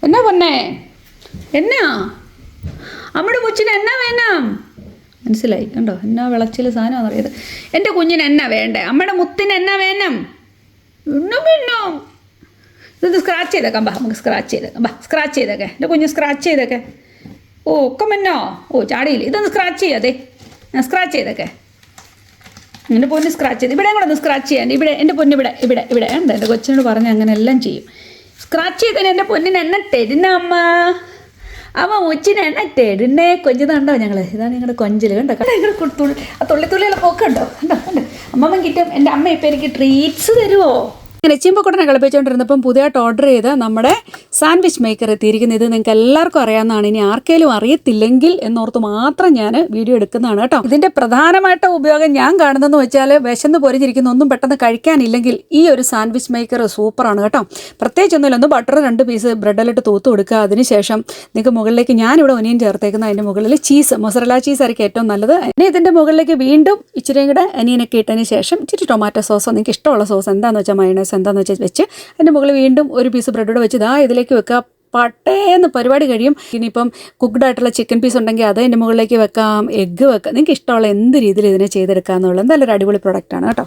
എന്നാ പൊന്നേ എന്നാ അമ്മയുടെ കൊച്ചിന് എന്നാ വേണം മനസ്സിലായി കണ്ടോ? എന്നാ വിളച്ചിൽ സാധനമാണെന്ന് അറിയത്. എൻ്റെ കുഞ്ഞിന് എന്നാ വേണ്ടേ? അമ്മയുടെ മുത്തിന് എന്നാ വേണം? പിന്നോ ഇതൊന്ന് സ്ക്രാച്ച് ചെയ്തേക്കാം. ബാ നമുക്ക് സ്ക്രാച്ച് ചെയ്തേക്കാം. ബാ സ്ക്രാച്ച് ചെയ്തേക്കെ എൻ്റെ കുഞ്ഞ് സ്ക്രാച്ച് ചെയ്തേക്കെ. ഓ ഒക്കെ മന്നോ. ഓ ചാടിയില്ല. ഇതൊന്ന് സ്ക്രാച്ച് ചെയ്യാതെ. സ്ക്രാച്ച് ചെയ്തേക്കെ. എൻ്റെ പൊന്ന് സ്ക്രാച്ച് ചെയ്ത് ഇവിടെ കൂടെ ഒന്ന് സ്ക്രാച്ച് ചെയ്യാൻ. ഇവിടെ എൻ്റെ പൊന്ന് ഇവിടെ ഇവിടെ ഇവിടെ ഉണ്ട്. എൻ്റെ കൊച്ചിനോട് പറഞ്ഞ് അങ്ങനെ എല്ലാം ചെയ്യും. സ്ക്രാച്ച് ചെയ്തതിന് എൻ്റെ പൊന്നിന് എന്നെ തരുന്ന അമ്മ. അമ്മ ഉച്ചിന് എന്നെ തരുന്നേ. കൊഞ്ചുന്നുണ്ടോ ഞങ്ങൾ? ഇതാണ് ഞങ്ങളുടെ കൊഞ്ചൽ കണ്ടോ? ഞങ്ങൾ തുള്ളിത്തുള്ളിയുള്ള പോക്കുണ്ടോ? കണ്ടോ കണ്ടോ? അമ്മമ്മ കിട്ടും. എൻ്റെ അമ്മ ഇപ്പം എനിക്ക് ട്രീറ്റ്സ് തരുമോ? ഇങ്ങനെ ചീമ്പക്കുട്ടനെ കളിപ്പിച്ചുകൊണ്ടിരുന്നപ്പം പുതിയതായിട്ട് ഓർഡർ ചെയ്ത് നമ്മുടെ സാൻഡ്വിച്ച് മേക്കർ എത്തിയിരിക്കുന്നത്. ഇത് നിങ്ങൾക്ക് എല്ലാവർക്കും അറിയാവുന്നതാണ്. ഇനി ആർക്കെങ്കിലും അറിയത്തില്ലെങ്കിൽ എന്നോർത്ത് മാത്രം ഞാൻ വീഡിയോ എടുക്കുന്നതാണ് കേട്ടോ. ഇതിൻ്റെ പ്രധാനമായിട്ട് ഉപയോഗം ഞാൻ കാണുന്നതെന്ന് വെച്ചാൽ വിശന്ന് പൊരിഞ്ഞിരിക്കുന്ന ഒന്നും പെട്ടെന്ന് കഴിക്കാനില്ലെങ്കിൽ ഈ ഒരു സാൻഡ്വിച്ച് മേക്കർ സൂപ്പറാണ് കേട്ടോ. പ്രത്യേകിച്ചൊന്നുമില്ല, ഒന്ന് ബട്ടർ 2 പീസ് ബ്രെഡിലിട്ട് തൂത്ത് കൊടുക്കുക. അതിനുശേഷം നിങ്ങൾക്ക് മുകളിലേക്ക് ഞാനിവിടെ ഒനിയൻ ചേർത്തേക്കുന്ന അതിൻ്റെ മുകളിൽ ചീസ്, മൊസറല്ല ചീസ് ആയിരിക്കും ഏറ്റവും നല്ലത്. ഇനി ഇതിൻ്റെ മുകളിലേക്ക് വീണ്ടും ഇച്ചിരിയും കൂടെ അനിയനൊക്കെ ഇട്ടതിന് ശേഷം ഇച്ചിരി ടൊമാറ്റോ സോസോ നിങ്ങൾക്ക് ഇഷ്ടമുള്ള സോസ് എന്താണെന്ന് വെച്ചാൽ മയണൈസ് എന്താണെന്ന് വെച്ചാൽ വെച്ച് അതിൻ്റെ മുകളിൽ വീണ്ടും ഒരു പീസ് ബ്രെഡോടെ വെച്ച് ഇതാ ഇതിലേക്ക് വെക്കുക. പട്ടേന്ന് പരിപാടി കഴിയും. ഇനിയിപ്പം കുക്ക്ഡ് ആയിട്ടുള്ള ചിക്കൻ പീസ് ഉണ്ടെങ്കിൽ അത് അതിൻ്റെ മുകളിലേക്ക് വെക്കാം. എഗ്ഗ് വെക്കാം. നിങ്ങൾക്ക് ഇഷ്ടമുള്ള എന്ത് രീതിയിൽ ഇതിനെ ചെയ്തെടുക്കുക എന്നുള്ളത് എന്തായാലും ഒരു അടിപൊളി പ്രൊഡക്റ്റാണ് കേട്ടോ.